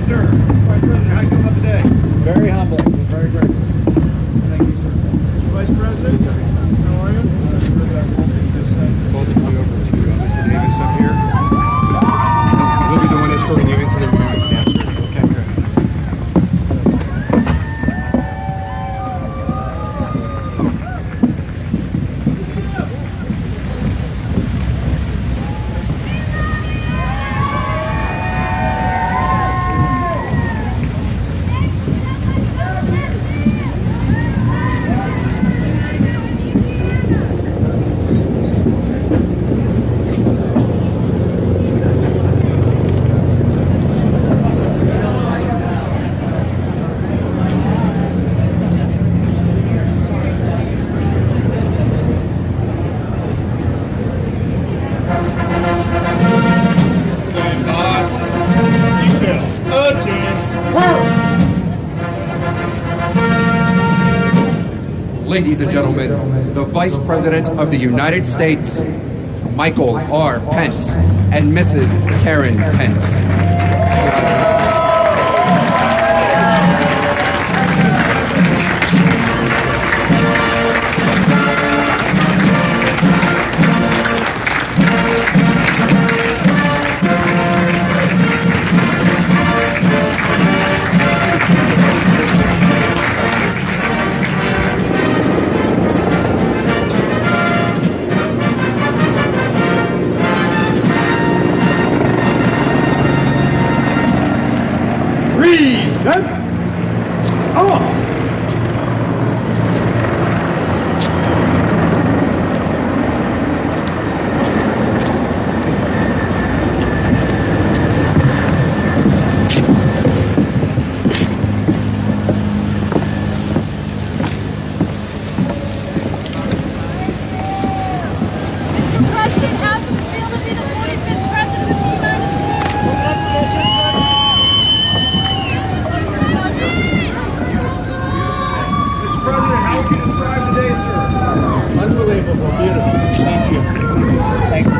sir. Vice President, how you doing about today? Very humble. Very grateful. Thank you, sir. Vice President, how are you? Both of you over to Mr. Davis up here. He'll be the one escorting you into the room and stand. Okay, good. Ladies and gentlemen, the Vice President of the United States, Michael R. Pence, and Mrs. Karen Pence. Unbelievable, beautiful. Thank you. Thank you.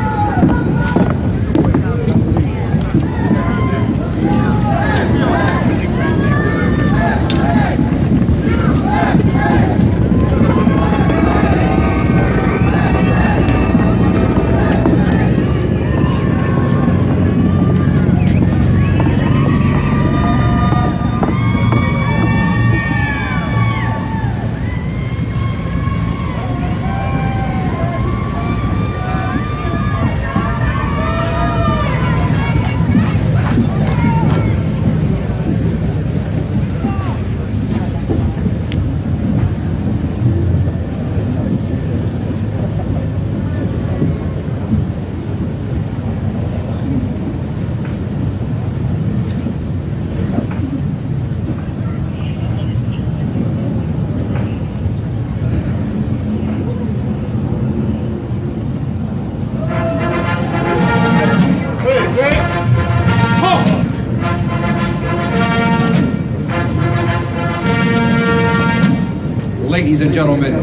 Ladies and gentlemen,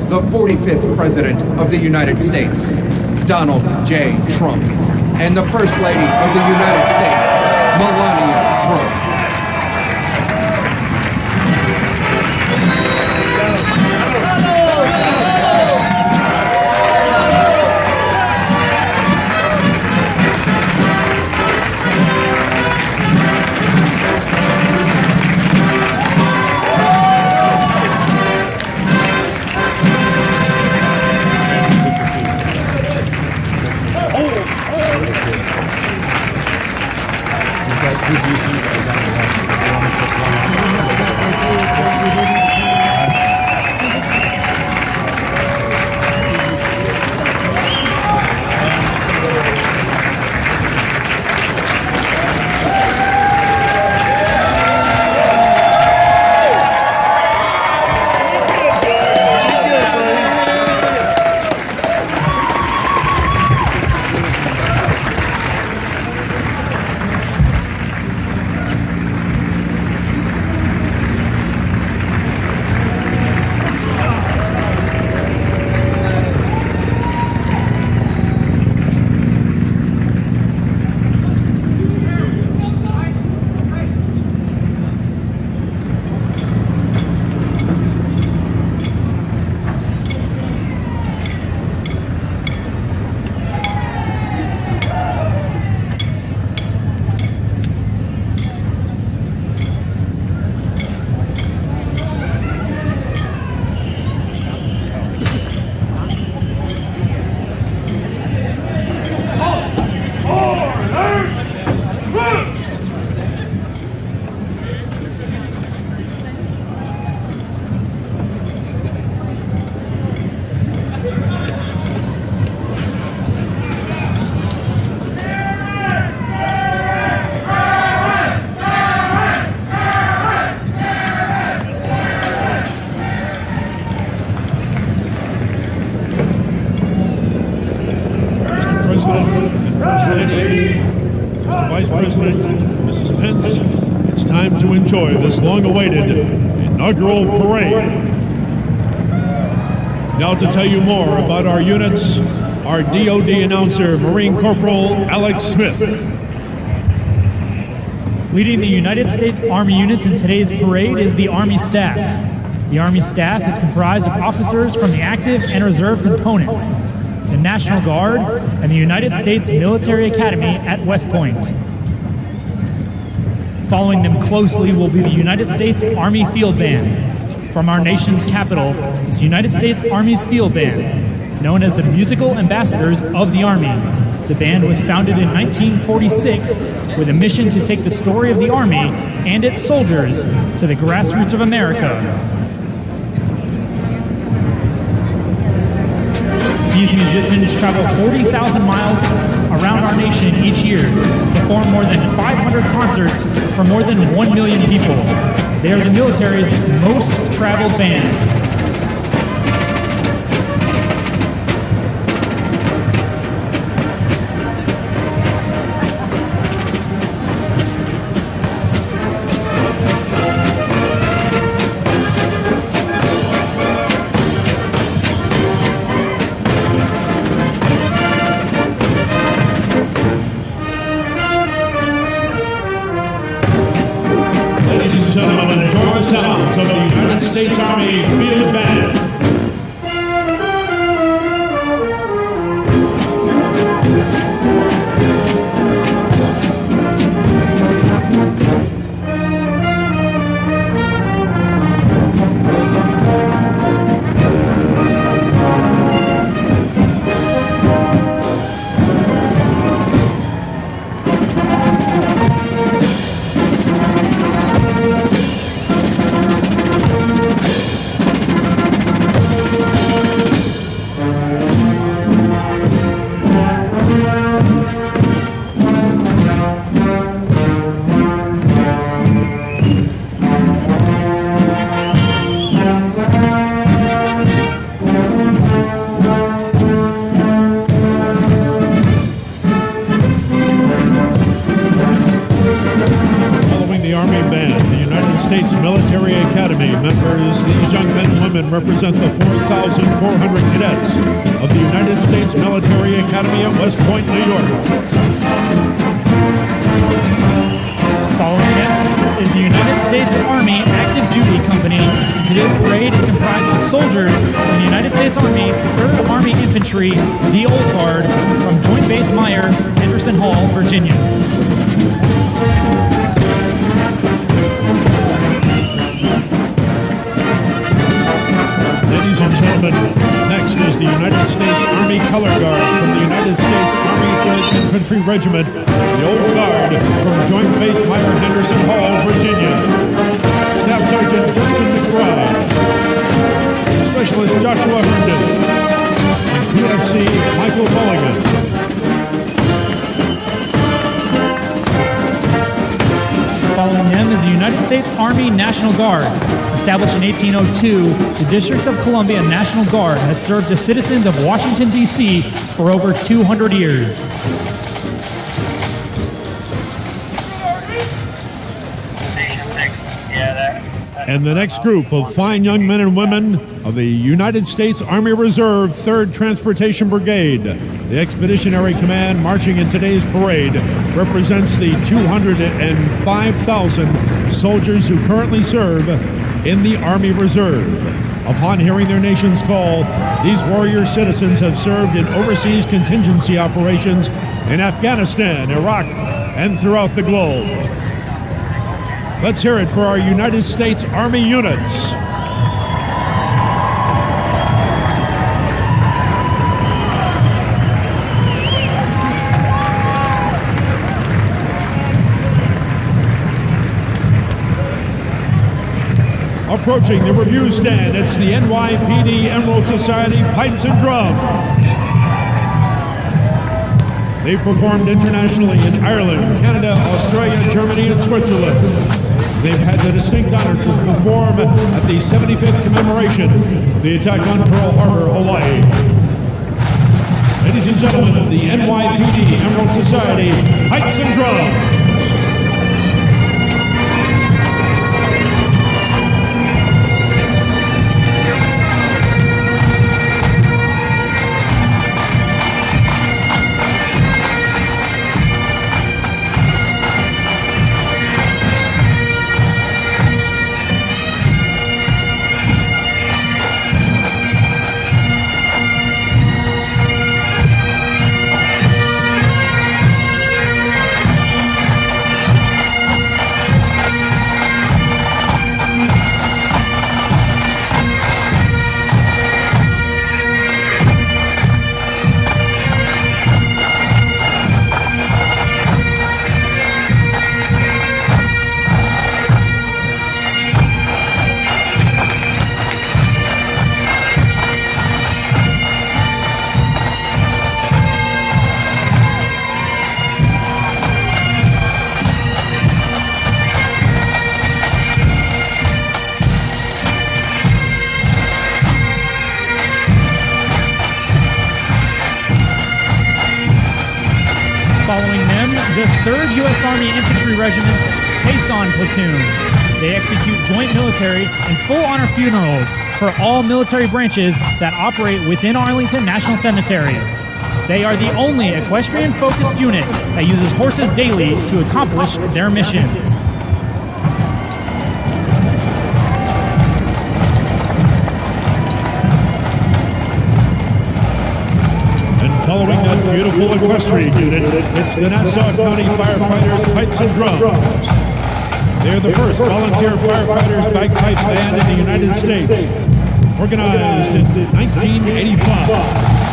the 45th President of the United States, Donald J. Trump, and the First Lady of the United States, Melania Trump. Who do you think is on and First Lady, Mr. Vice President, Mrs. Pence, it's time to enjoy this long-awaited inaugural parade. Now to tell you more about our units, our DOD announcer, Marine Corporal Alex Smith. Leading the United States Army units in today's parade is the Army staff. The Army staff is comprised of officers from the active and reserve components, the National Guard, and the United States Military Academy at West Point. Following them closely will be the United States Army Field Band. From our nation's capital is the United States Army's Field Band, known as the Musical Ambassadors of the Army. The band was founded in 1946 with a mission to take the story of the Army and its soldiers to the grassroots of America. These musicians travel 40,000 miles around our nation each year, perform more than 500 concerts for more than 1 million people. They are the military's most traveled band. Ladies and gentlemen, enjoy the sounds of the United States Army Field Band. States Military Academy members, these young men and women represent the 4,400 cadets of the United States Military Academy at West Point, New York. Following them is the United States Army Active Duty Company. Today's parade is comprised of soldiers from the United States Army, 3rd Army Infantry, the Old Guard, from Joint Base Meyer, Henderson Hall, Virginia. Ladies and gentlemen, next is the United States Army Color Guard from the United States Army 3rd Infantry Regiment, the Old Guard from Joint Base Meyer, Henderson Hall, Virginia. Staff Sergeant Justin McBride, Specialist Joshua Herndon, and PFC Michael Mulligan. Following them is the United States Army National Guard. Established in 1802, the District of Columbia National Guard has served the citizens of Washington, D.C. for over 200 years. And the next group of fine young men and women of the United States Army Reserve 3rd Transportation Brigade. The Expeditionary Command marching in today's parade represents the 205,000 soldiers who currently serve in the Army Reserve. Upon hearing their nation's call, these warrior citizens have served in overseas contingency operations in Afghanistan, Iraq, and throughout the globe. Let's hear it for our United States Army units. Approaching the review stand, it's the NYPD Emerald Society Pipes and Drums. They performed internationally in Ireland, Canada, Australia, Germany, and Switzerland. They've had the distinct honor to perform at the 75th commemoration of the attack on Pearl Harbor, Hawaii. Ladies and gentlemen, the NYPD Emerald Society Pipes and Drums. Following them, the 3rd U.S. Army Infantry Regiment's Caisson Platoon. They execute joint military and full honor funerals for all military branches that operate within Arlington National Cemetery. They are the only equestrian-focused unit that uses horses daily to accomplish their missions. Following that beautiful equestrian unit, it's the Nassau County Firefighters Pipes and Drums. They are the first volunteer firefighters bagpipe band in the United States, organized in 1985.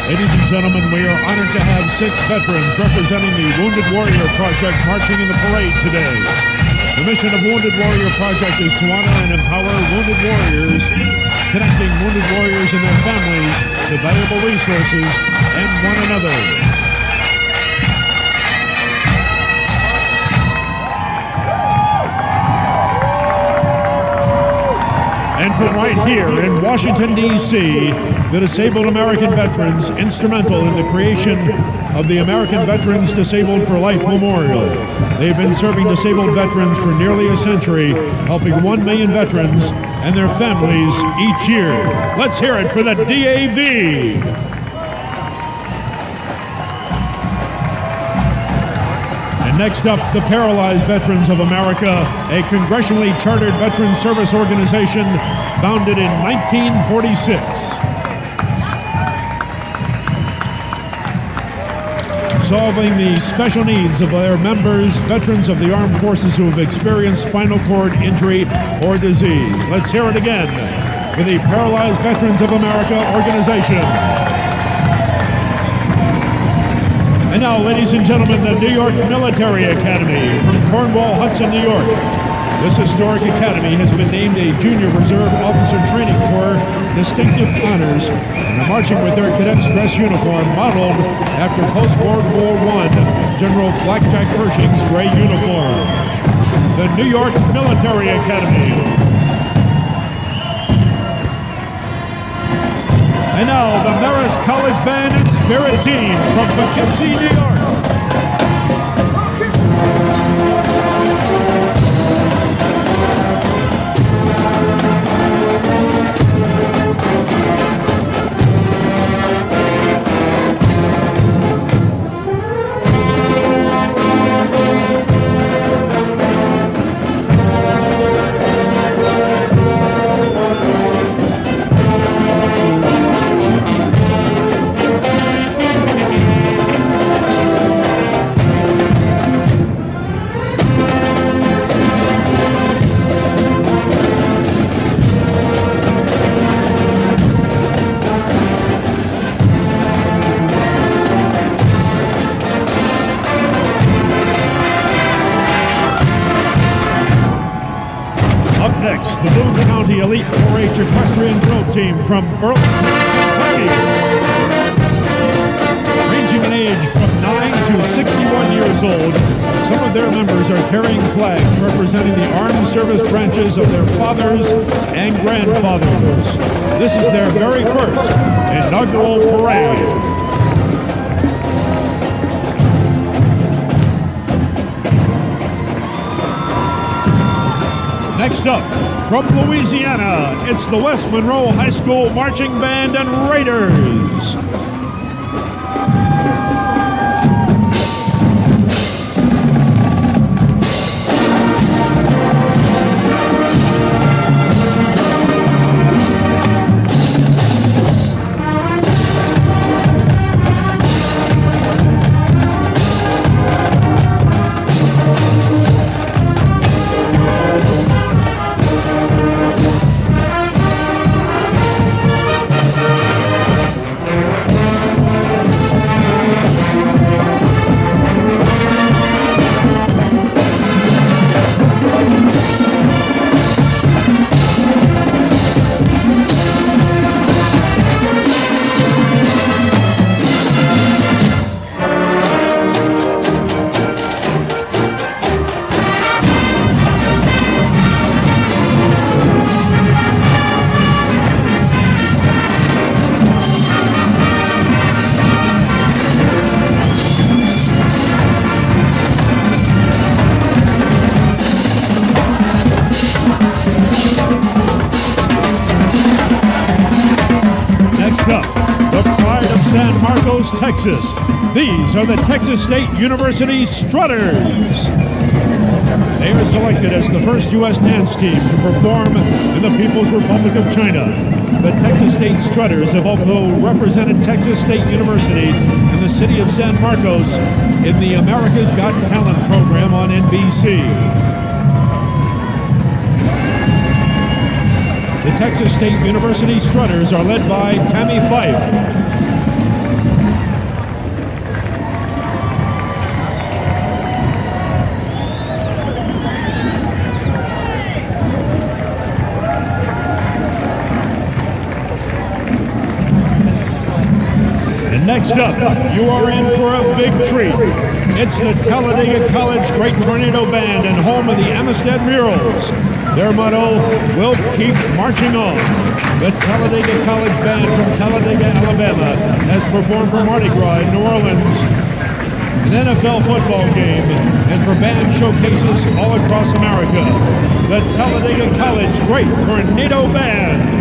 Ladies and gentlemen, we are honored to have 6 veterans representing the Wounded Warrior Project marching in the parade today. The mission of Wounded Warrior Project is to honor and empower wounded warriors, connecting wounded warriors and their families to valuable resources and one another. And from right here in Washington, D.C., the Disabled American Veterans, instrumental in the creation of the American Veterans Disabled for Life Memorial. They've been serving disabled veterans for nearly a century, helping 1 million veterans and their families each year. Let's hear it for the DAV. Next up, the Paralyzed Veterans of America, a congressionally chartered veteran service organization founded in 1946. Solving the special needs of their members, veterans of the armed forces who have experienced spinal cord injury or disease. Let's hear it again for the Paralyzed Veterans of America organization. And now, ladies and gentlemen, the New York Military Academy from Cornwall, Hudson, New York. This historic academy has been named a Junior Reserve Officer Training Corps distinctive honors and are marching with their cadets' dress uniform modeled after post-World War I General Blackjack Pershing's gray uniform. The New York Military Academy. And now, the Marist College Band and Spirit Team from Poughkeepsie, New York. Next, the Boone County Elite 4-H Equestrian Drill Team from Burlington, Kentucky. Ranging in age from 9 to 61 years old, some of their members are carrying flags representing the armed service branches of their fathers and grandfathers. This is their very first inaugural parade. Next up, from Louisiana, it's the West Monroe High School Marching Band and Raiders. Texas. These are the Texas State University Strutters. They are selected as the first U.S. dance team to perform in the People's Republic of China. The Texas State Strutters have also represented Texas State University in the city of San Marcos in the America's Got Talent program on NBC. The Texas State University Strutters are led by Tammy Fife. Next up, you are in for a big treat. It's the Talladega College Great Tornado Band and home of the Amistad Murals. Their motto, "We'll keep marching on." The Talladega College Band from Talladega, Alabama has performed for Mardi Gras in New Orleans, an NFL football game, and for band showcases all across America. The Talladega College Great Tornado Band.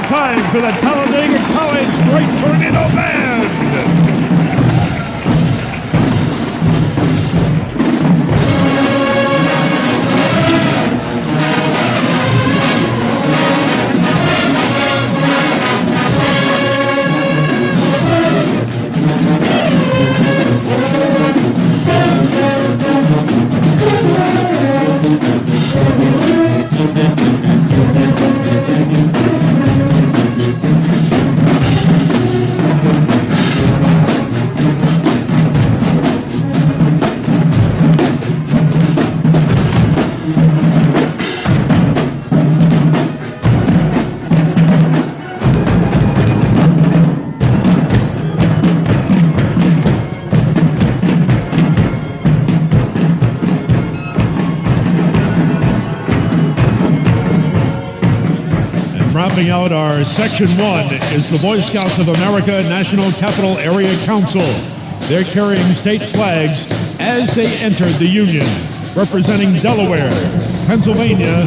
time for the Talladega College Great Tornado Band. Rounding out our Section 1 is the Boy Scouts of America National Capital Area Council. They're carrying state flags as they entered the Union, representing Delaware, Pennsylvania,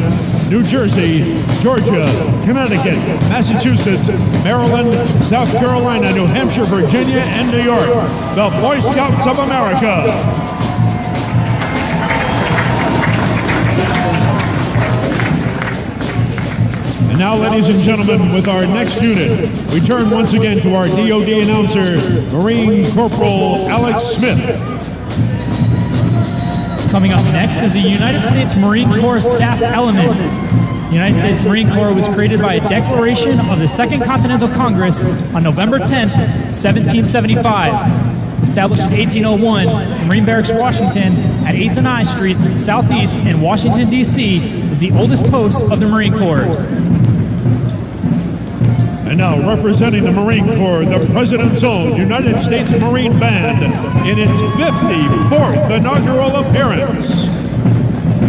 New Jersey, Georgia, Connecticut, Massachusetts, Maryland, South Carolina, New Hampshire, Virginia, and New York. The Boy Scouts of America. Now, ladies and gentlemen, with our next unit, we turn once again to our DOD announcer, Marine Corporal Alex Smith. Coming up next is the United States Marine Corps Staff Element. The United States Marine Corps was created by a declaration of the Second Continental Congress on November 10, 1775. Established in 1801, Marine Barracks, Washington, at 8th and I Streets, Southeast in Washington, D.C., is the oldest post of the Marine Corps. And now, representing the Marine Corps, the President's Own United States Marine Band in its 54th inaugural appearance.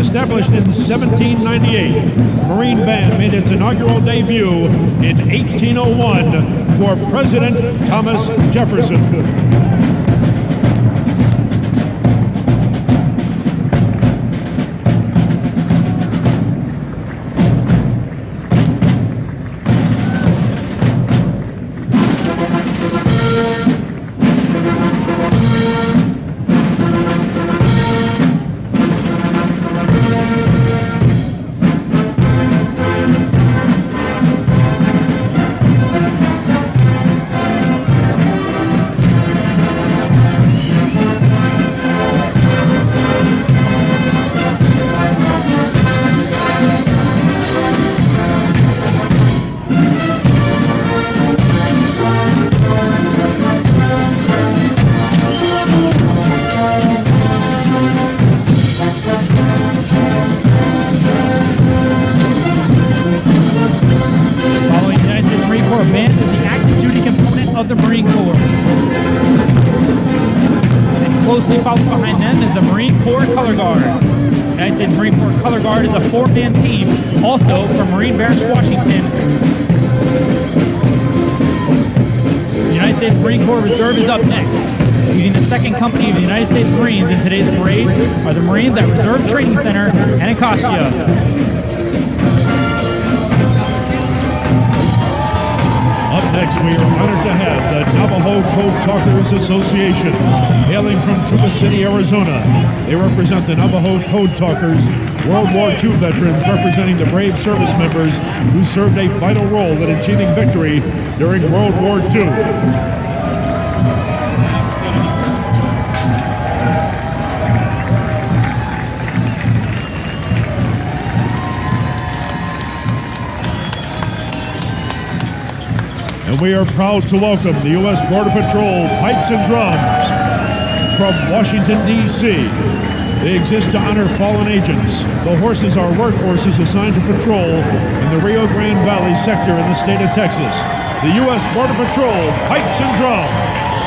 Established in 1798, Marine Band made its inaugural debut in 1801 for President Thomas Jefferson. of the Marine Corps. And closely following behind them is the Marine Corps Color Guard. The United States Marine Corps Color Guard is a 4-man team, also from Marine Barracks, Washington. The United States Marine Corps Reserve is up next. Leading the 2nd Company of the United States Marines in today's parade are the Marines at Reserve Training Center, Anacostia. Up next, we are honored to have the Navajo Code Talkers Association, hailing from Tuba City, Arizona. They represent the Navajo Code Talkers, World War II veterans representing the brave service members who served a vital role in achieving victory during World War II. And we are proud to welcome the U.S. Border Patrol Pipes and Drums from Washington, D.C. They exist to honor fallen agents. The horses are workhorses assigned to patrol in the Rio Grande Valley sector in the state of Texas. The U.S. Border Patrol Pipes and Drums.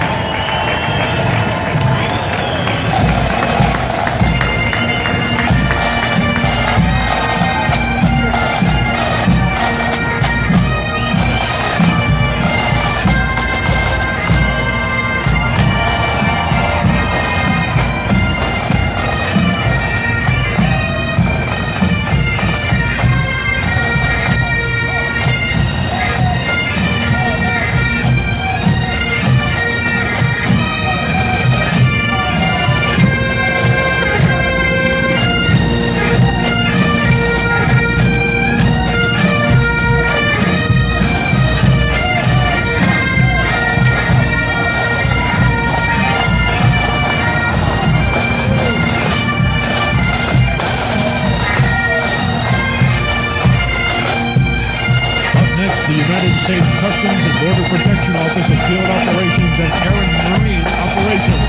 Customs and Border Protection Office of Field Operations and Air and Marine Operations.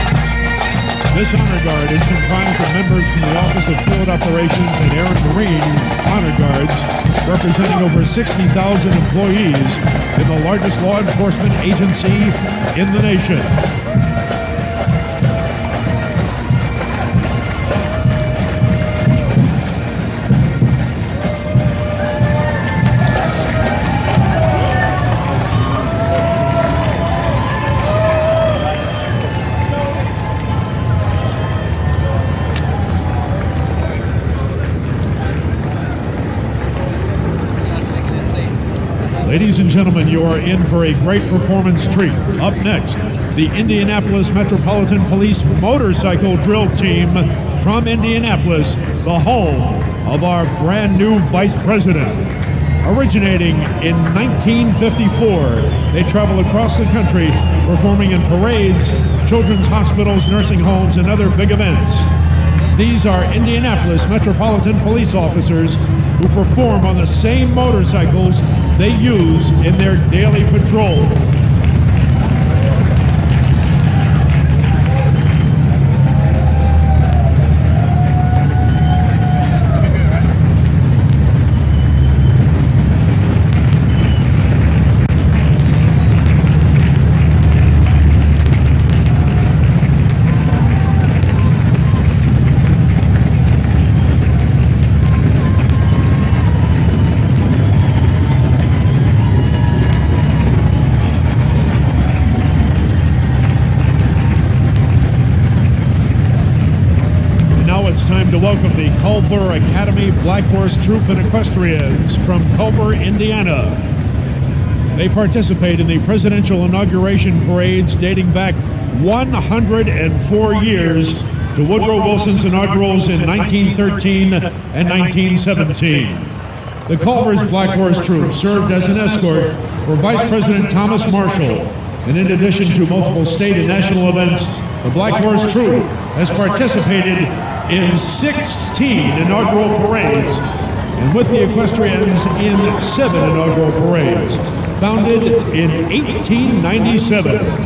This honor guard is comprised of members from the Office of Field Operations and Air and Marine Honor Guards, representing over 60,000 employees in the largest law enforcement agency in the nation. Ladies and gentlemen, you are in for a great performance treat. Up next, the Indianapolis Metropolitan Police Motorcycle Drill Team from Indianapolis, the home of our brand new Vice President. Originating in 1954, they travel across the country performing in parades, children's hospitals, nursing homes, and other big events. These are Indianapolis Metropolitan Police officers who perform on the same motorcycles they use in their daily patrol. It's time to welcome the Culver Academy Black Horse Troop and Equestrians from Culver, Indiana. They participate in the presidential inauguration parades dating back 104 years to Woodrow Wilson's inaugurals in 1913 and 1917. The Culver's Black Horse Troop served as an escort for Vice President Thomas Marshall, and in addition to multiple state and national events, the Black Horse Troop has participated in 16 inaugural parades, and with the equestrians in 7 inaugural parades, founded in 1897.